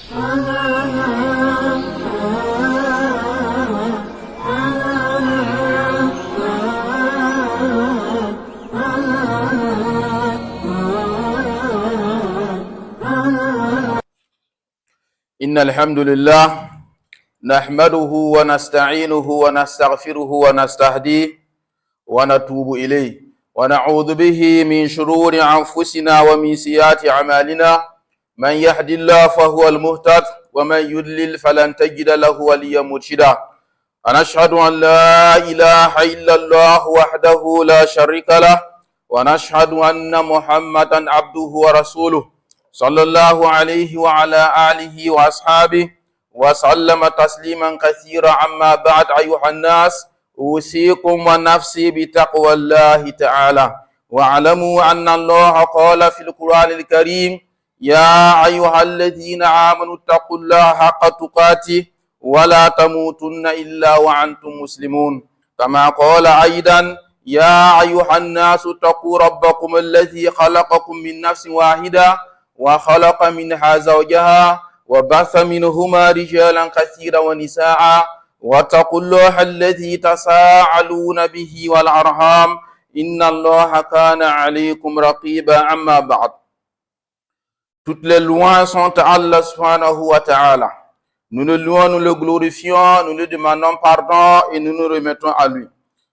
إن الحمد لله نحمده ونستعينه ونستغفره ونستهديه ونتوب إليه ونعوذ به من شرور أنفسنا ومن سيئات أعمالنا. من يهد الله فهو المهتد ومن يضلل فلن تجد له وليا مرشدا. ونشهد أن لا إله إلا الله وحده لا شريك له ونشهد أن محمدا عبده ورسوله صلى الله عليه وعلى آله وأصحابه وسلم تسليما كثيرا. أما بعد أيها الناس، أوصيكم ونفسي بتقوى الله تعالى. واعلموا أن الله قال في القرآن الكريم: يا أيها الذين آمنوا اتقوا الله حق تقاته ولا تموتن إلا وأنتم مسلمون. كما قال أيضا: يا أيها الناس اتقوا ربكم الذي خلقكم من نفس واحدة وخلق منها زوجها وبث منهما رجالا كثيرا ونساء واتقوا الله الذي تساءلون به والأرحام إن الله كان عليكم رقيبا. أما بعد. Toutes les louanges sont à Allah subhanahu wa ta'ala. Nous le louons, nous le glorifions, nous lui demandons pardon et nous nous remettons à lui.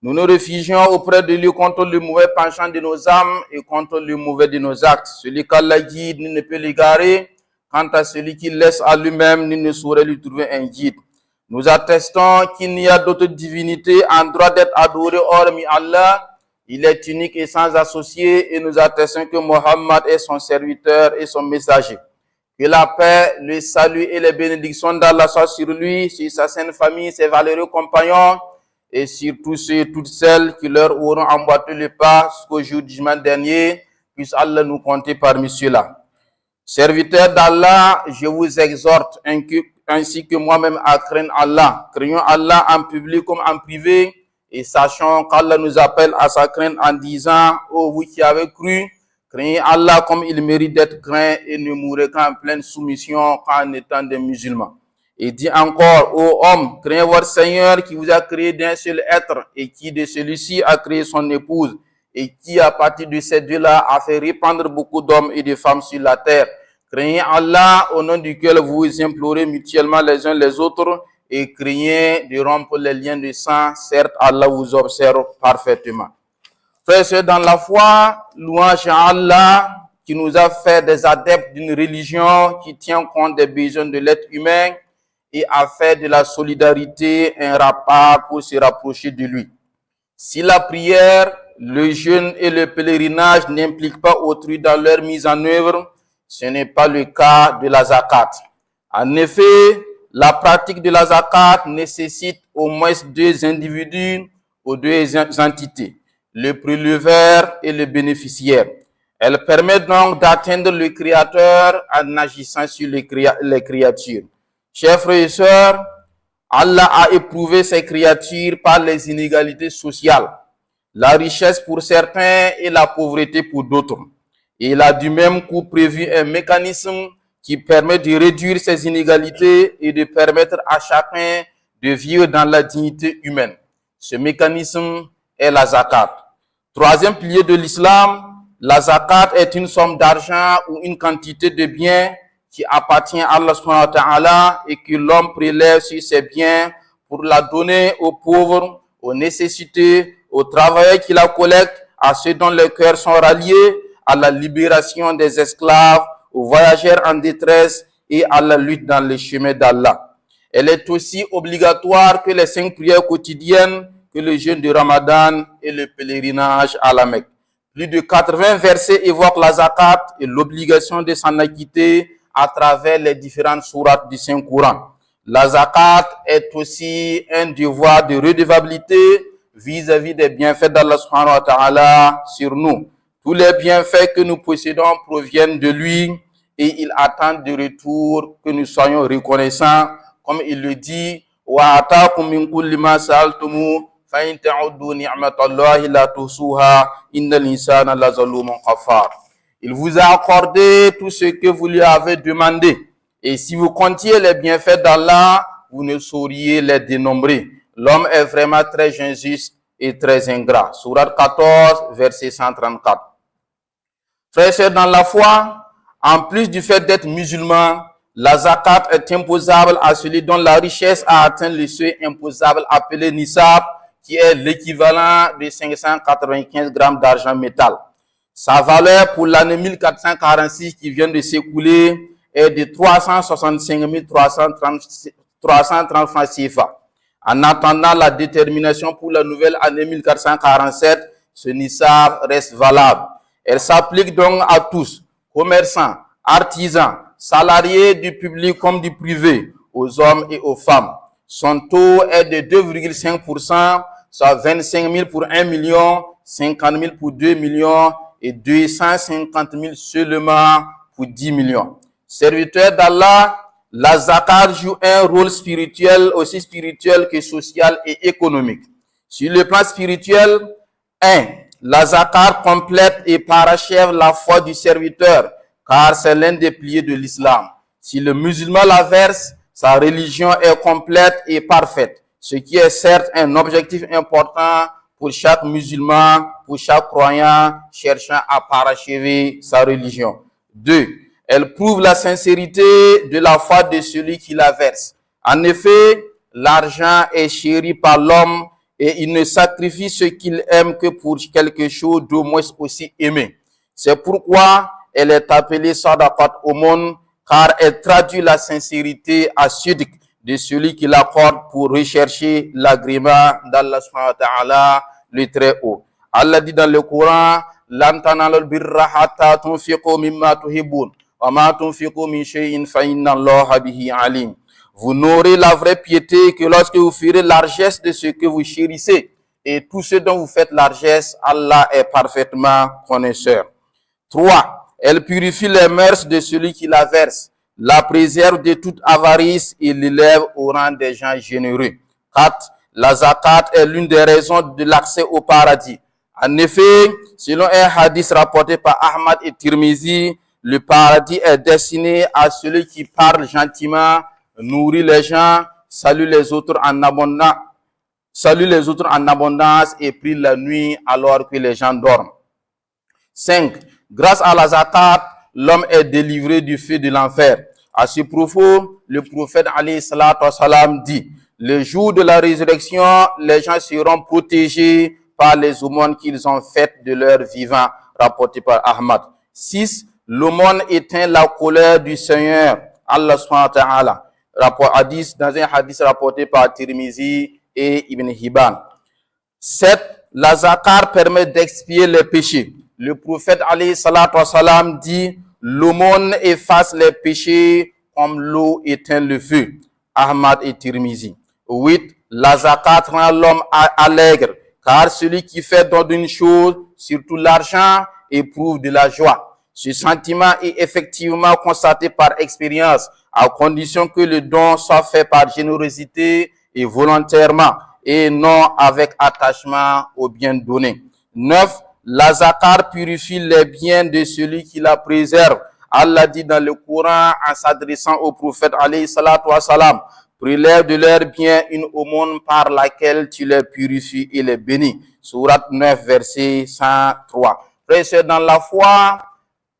Nous nous réfugions auprès de lui contre le mauvais penchant de nos âmes et contre le mauvais de nos actes. Celui qu'Allah guide, nul ne peut l'égarer. Quant à celui qui laisse à lui-même, nul ne saurait lui trouver un guide. Nous attestons qu'il n'y a d'autre divinité en droit d'être adorée hormis Allah. Il est unique et sans associé, et nous attestons que Mohammed est son serviteur et son messager. Que la paix, le salut et les bénédictions d'Allah soient sur lui, sur sa sainte famille, ses valeureux compagnons, et sur tous ceux et toutes celles qui leur auront emboîté le pas jusqu'au jour du jugement dernier. Puisse Allah nous compter parmi ceux-là. Serviteurs d'Allah, je vous exhorte ainsi que moi-même à craindre Allah. Craignons Allah en public comme en privé, et sachons qu'Allah nous appelle à sa crainte en disant: ô vous qui avez cru, craignez Allah comme il mérite d'être craint et ne mourrez qu'en pleine soumission qu'en étant des musulmans. Et dit encore: ô hommes, craignez votre Seigneur qui vous a créé d'un seul être et qui de celui-ci a créé son épouse et qui à partir de ces deux-là a fait répandre beaucoup d'hommes et de femmes sur la terre. Craignez Allah au nom duquel vous vous implorez mutuellement les uns les autres et craignez de rompre les liens de sang. Certes, Allah vous observe parfaitement. Frères et sœurs dans la foi, louange à Allah qui nous a fait des adeptes d'une religion qui tient compte des besoins de l'être humain et a fait de la solidarité un rempart pour se rapprocher de lui. Si la prière, le jeûne et le pèlerinage n'impliquent pas autrui dans leur mise en œuvre, ce n'est pas le cas de la zakat. En effet, la pratique de la zakat nécessite au moins deux individus ou deux entités, le préleveur et le bénéficiaire. Elle permet donc d'atteindre le Créateur en agissant sur les créatures. Chers frères et sœurs, Allah a éprouvé ses créatures par les inégalités sociales, la richesse pour certains et la pauvreté pour d'autres. Et il a du même coup prévu un mécanisme qui permet de réduire ces inégalités et de permettre à chacun de vivre dans la dignité humaine. Ce mécanisme est la zakat. Troisième pilier de l'islam, la zakat est une somme d'argent ou une quantité de biens qui appartient à Allah subhanahu wa ta'ala et que l'homme prélève sur ses biens pour la donner aux pauvres, aux nécessités, aux travailleurs qui la collectent, à ceux dont les cœurs sont ralliés, à la libération des esclaves, aux voyageurs en détresse et à la lutte dans les chemins d'Allah. Elle est aussi obligatoire que les 5 prières quotidiennes, que le jeûne de Ramadan et le pèlerinage à la Mecque. Plus de 80 versets évoquent la zakat et l'obligation de s'en acquitter à travers les différentes sourates du Saint-Coran. La zakat est aussi un devoir de redevabilité vis-à-vis des bienfaits d'Allah subhanahu wa ta'ala sur nous. Tous les bienfaits que nous possédons proviennent de lui et il attend de retour que nous soyons reconnaissants. Comme il le dit: wa ataakum min kulli ma sa'altumu fa in ta'uddu ni'matallahi la tuhsuha innal insana lazalumun kafar. Il vous a accordé tout ce que vous lui avez demandé. Et si vous comptiez les bienfaits d'Allah, vous ne sauriez les dénombrer. L'homme est vraiment très injuste et très ingrat. Sourate 14, verset 134. Frères et sœurs dans la foi, en plus du fait d'être musulman, la zakat est imposable à celui dont la richesse a atteint le seuil imposable appelé nisab, qui est l'équivalent de 595 grammes d'argent métal. Sa valeur pour l'année 1446 qui vient de s'écouler est de 365 330 francs CFA. En attendant la détermination pour la nouvelle année 1447, ce nisab reste valable. Elle s'applique donc à tous, commerçants, artisans, salariés du public comme du privé, aux hommes et aux femmes. Son taux est de 2,5%, soit 25 000 pour 1 million, 50 000 pour 2 millions et 250 000 seulement pour 10 millions. Serviteur d'Allah, la zakat joue un rôle spirituel, aussi spirituel que social et économique. Sur le plan spirituel, 1. La zakat complète et parachève la foi du serviteur, car c'est l'un des piliers de l'islam. Si le musulman la verse, sa religion est complète et parfaite, ce qui est certes un objectif important pour chaque musulman, pour chaque croyant cherchant à parachever sa religion. 2. Elle prouve la sincérité de la foi de celui qui la verse. En effet, l'argent est chéri par l'homme et il ne sacrifie ce qu'il aime que pour quelque chose d'au moins aussi aimé. C'est pourquoi elle est appelée sadaqat aumône, car elle traduit la sincérité asidique de celui qui l'accorde pour rechercher l'agrément d'Allah subhanahu wa ta'ala, le très haut. Allah dit dans le Coran, lan tanalul birra hatta tunfiqu mimma tuhibbun wa ma tunfiqu min shay'in fa inna Allaha bihi alim. Vous n'aurez la vraie piété que lorsque vous ferez largesse de ce que vous chérissez. Et tout ce dont vous faites largesse, Allah est parfaitement connaisseur. 3. Elle purifie les mœurs de celui qui la verse, la préserve de toute avarice et l'élève au rang des gens généreux. 4. La zakat est l'une des raisons de l'accès au paradis. En effet, selon un hadith rapporté par Ahmad et Tirmizi, le paradis est destiné à celui qui parle gentiment, nourrit les gens, salue les autres en abondance et prie la nuit alors que les gens dorment. 5. Grâce à la zakat, l'homme est délivré du feu de l'enfer. À ce propos, le prophète alayhi salatu wassalam dit, le jour de la résurrection, les gens seront protégés par les aumônes qu'ils ont faites de leur vivant, rapporté par Ahmad. 6. L'aumône éteint la colère du Seigneur, Allah subhanahu wa ta'ala. Dans un hadith rapporté par Tirmizi et Ibn Hibban. 7. La zakat permet d'expier les péchés. Le prophète alayhi salatu wassalam dit, l'aumône efface les péchés comme l'eau éteint le feu. Ahmad et Tirmizi. 8. La zakat rend l'homme allègre, car celui qui fait don d'une chose, surtout l'argent, éprouve de la joie. Ce sentiment est effectivement constaté par expérience, à condition que le don soit fait par générosité et volontairement, et non avec attachement au bien donné. 9. La zakat purifie les biens de celui qui la préserve. Allah dit dans le Coran en s'adressant au prophète alayhi salatu wassalam, prélève de leurs biens une aumône par laquelle tu les purifies et les bénis. Sourate 9, verset 103. Frères et sœurs dans la foi,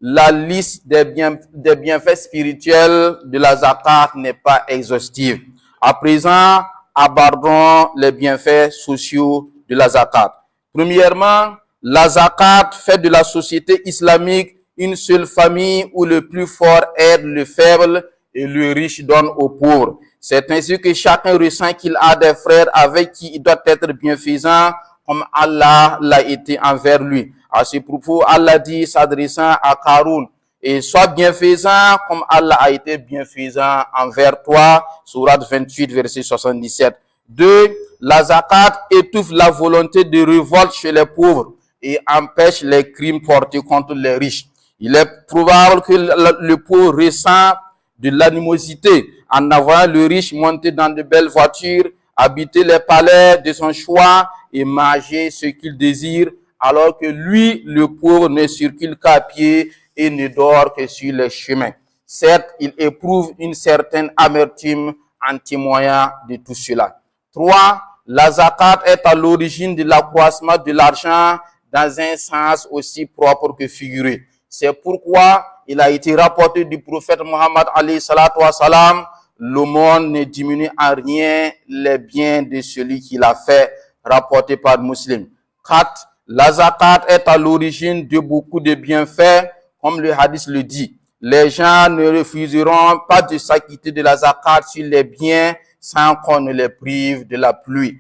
la liste des bienfaits spirituels de la zakat n'est pas exhaustive. À présent, abordons les bienfaits sociaux de la zakat. Premièrement, la zakat fait de la société islamique une seule famille où le plus fort aide le faible et le riche donne aux pauvres. C'est ainsi que chacun ressent qu'il a des frères avec qui il doit être bienfaisant comme Allah l'a été envers lui. À ce propos, Allah dit, s'adressant à Karoun, et sois bienfaisant comme Allah a été bienfaisant envers toi. Sourate 28, verset 77. 2. La zakat étouffe la volonté de révolte chez les pauvres et empêche les crimes portés contre les riches. Il est probable que le pauvre ressent de l'animosité en voyant le riche monter dans de belles voitures, habiter les palais de son choix et manger ce qu'il désire, alors que lui, le pauvre, ne circule qu'à pied et ne dort que sur les chemins. Certes, il éprouve une certaine amertume en témoignant de tout cela. 3. La zakat est à l'origine de l'accroissement de l'argent dans un sens aussi propre que figuré. C'est pourquoi il a été rapporté du prophète Mohammed alayhi salatu wa salam, le monde ne diminue en rien les biens de celui qui l'a fait, rapporté par Muslim. 4. La zakat est à l'origine de beaucoup de bienfaits, comme le hadith le dit. Les gens ne refuseront pas de s'acquitter de la zakat sur les biens sans qu'on ne les prive de la pluie,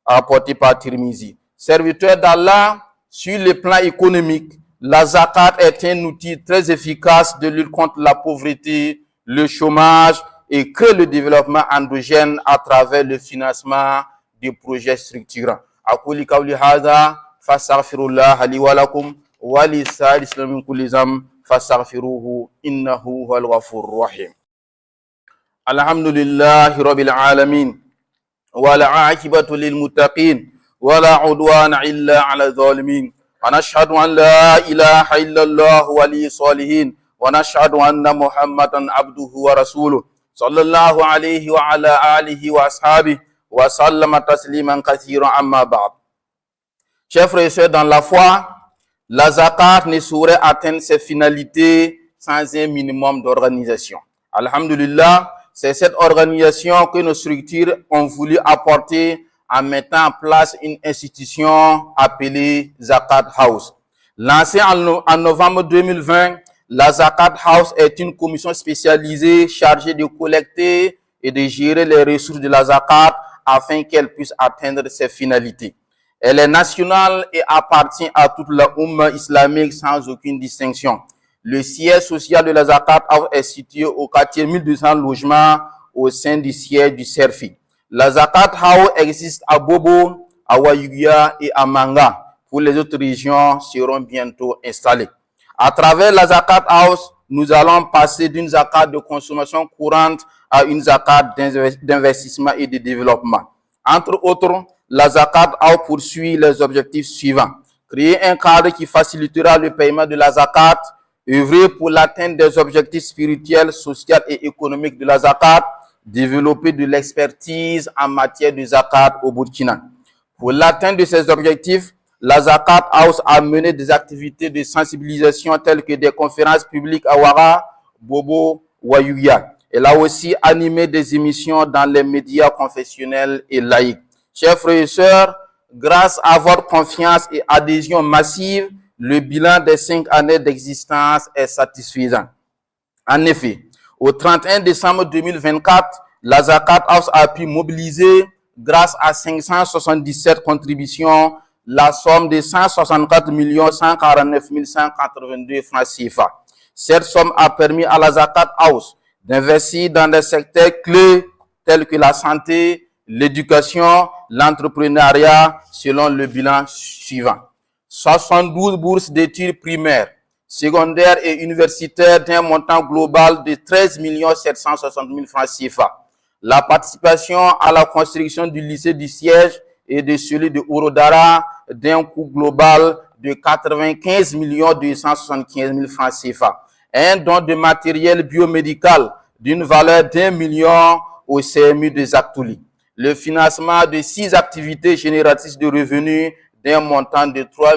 rapporté par Tirmizi. Serviteur d'Allah, sur le plan économique, la zakat est un outil très efficace de lutte contre la pauvreté, le chômage et crée le développement endogène à travers le financement des projets structurants. Aquli qawli hadha fastaghfirullah li wa lakum wa li sa'il islamin kulli zam fastaghfiruhu innahu huwal ghafurur rahim. Alhamdulillahi rabbil alamin wa la aqibatu lil muttaqin wa la udwana illa 'ala zalimin. ونشهد أن لا إله إلا الله ولي الصالحين ونشهد أن محمدا عبده ورسوله صلى الله عليه وعلى آله وأصحابه وسلم تسليما كثيرا أما بعد. Chers frères et sœurs dans la foi, la zakat ne saurait atteindre ses finalités sans un minimum d'organisation. Alhamdulillah, c'est cette organisation que nos structures ont voulu apporter en mettant en place une institution appelée Zakat House. Lancée en novembre 2020, la Zakat House est une commission spécialisée chargée de collecter et de gérer les ressources de la zakat afin qu'elle puisse atteindre ses finalités. Elle est nationale et appartient à toute la Oumma islamique sans aucune distinction. Le siège social de la Zakat House est situé au quartier 1200 logements au sein du siège du Serfi. La Zakat House existe à Bobo, à Wayugia et à Manga. Pour les autres régions seront bientôt installées. À travers la Zakat House, nous allons passer d'une zakat de consommation courante à une zakat d'investissement et de développement. Entre autres, la Zakat House poursuit les objectifs suivants. Créer un cadre qui facilitera le paiement de la zakat, œuvrer pour l'atteinte des objectifs spirituels, sociaux et économiques de la zakat, développer de l'expertise en matière de zakat au Burkina. Pour l'atteinte de ces objectifs, la Zakat House a mené des activités de sensibilisation telles que des conférences publiques à Ouara, Bobo, Wayuya. Elle a aussi animé des émissions dans les médias confessionnels et laïcs. Chers frères et sœurs, grâce à votre confiance et adhésion massive, le bilan des 5 années d'existence est satisfaisant. En effet, au 31 décembre 2024, la Zakat House a pu mobiliser, grâce à 577 contributions, la somme de 164 149 182 francs CFA. Cette somme a permis à la Zakat House d'investir dans des secteurs clés tels que la santé, l'éducation, l'entrepreneuriat, selon le bilan suivant. 72 bourses d'études primaires, secondaires et universitaires d'un montant global de 13 760 000 francs CFA. La participation à la construction du lycée du siège et de celui de Ourodara d'un coût global de 95 275 000 francs CFA. Un don de matériel biomédical d'une valeur d'1 million au CMU de Zaktouli. Le financement de 6 activités génératrices de revenus d'un montant de 3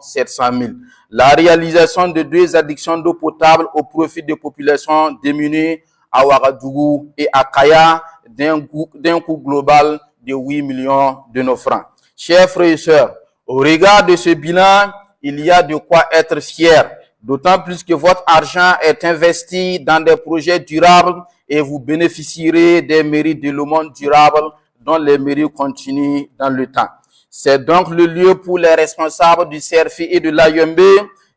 700 000. La réalisation de 2 addictions d'eau potable au profit des populations démunies à Ouagadougou et à Kaya d'un coût global de 8 millions de nos francs. Chers frères et sœurs, au regard de ce bilan, il y a de quoi être fier, d'autant plus que votre argent est investi dans des projets durables et vous bénéficierez des mérites de le monde durable dont les mérites continuent dans le temps. C'est donc le lieu pour les responsables du CRFI et de l'AYMB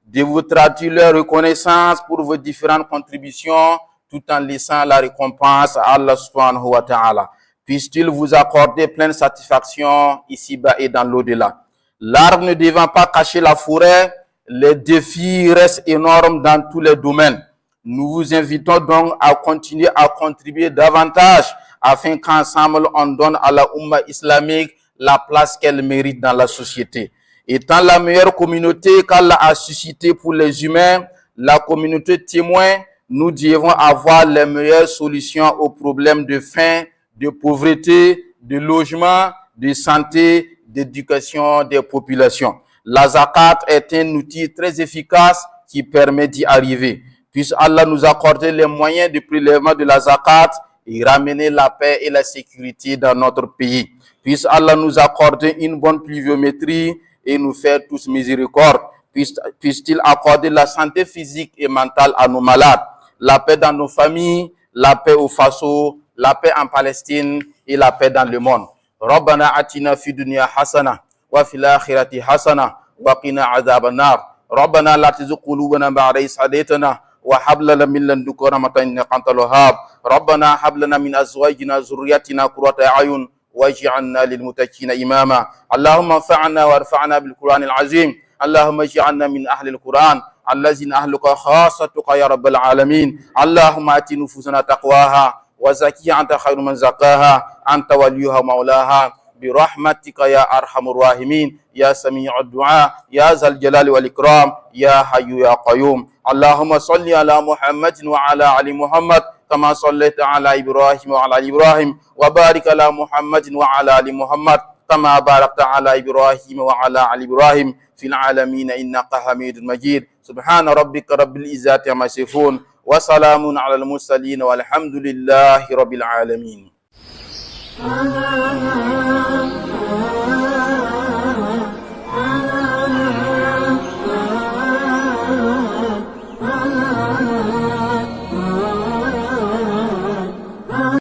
de vous traduire leur reconnaissance pour vos différentes contributions tout en laissant la récompense à Allah subhanahu wa ta'ala. Puisse-t-il vous accorder pleine satisfaction ici-bas et dans l'au-delà. L'arbre ne devant pas cacher la forêt, les défis restent énormes dans tous les domaines. Nous vous invitons donc à continuer à contribuer davantage afin qu'ensemble on donne à la Oumma islamique la place qu'elle mérite dans la société. Étant la meilleure communauté qu'Allah a suscitée pour les humains, la communauté témoin, nous devons avoir les meilleures solutions aux problèmes de faim, de pauvreté, de logement, de santé, d'éducation des populations. La zakat est un outil très efficace qui permet d'y arriver. Puisse Allah nous accorder les moyens de prélèvement de la zakat et ramener la paix et la sécurité dans notre pays. Puisse Allah nous accorder une bonne pluviométrie et nous faire tous miséricorde. Puisse-t-il accorder la santé physique et mentale à nos malades, la paix dans nos familles, la paix au Faso, la paix en Palestine et la paix dans le monde. Rabbana atina fi dunya hasana wa fil akhirati hasana wa qina adhaban nar. Rabbana la tuzigh qulubana ba'da idh hadaytana wa hab lana min ladunka rahmatan innaka antal wahhab. Rabbana hab lana min azwajina dhurriyyatina qurrata a'yun waj'alna lil muttaqina imama. Allahumma anfa'na warfa'na bil Qur'anil azim. اللهم اجعلنا من أهل القرآن الذين أهلك خاصتك يا رب العالمين. اللهم آت نفوسنا تقواها وزكيها أنت خير من زكاها أنت وليها مولاها برحمتك يا أرحم الراحمين يا سميع الدعاء يا ذا الجلال والإكرام يا حي يا قيوم. اللهم صل على محمد وعلى آل محمد كما صليت على إبراهيم وعلى آل إبراهيم وبارك على محمد وعلى آل محمد كما باركت على إبراهيم وعلى آل إبراهيم في العالمين إنك حميد مجيد. سبحان ربك رب العزة عما يصفون وسلام على المرسلين والحمد لله رب العالمين.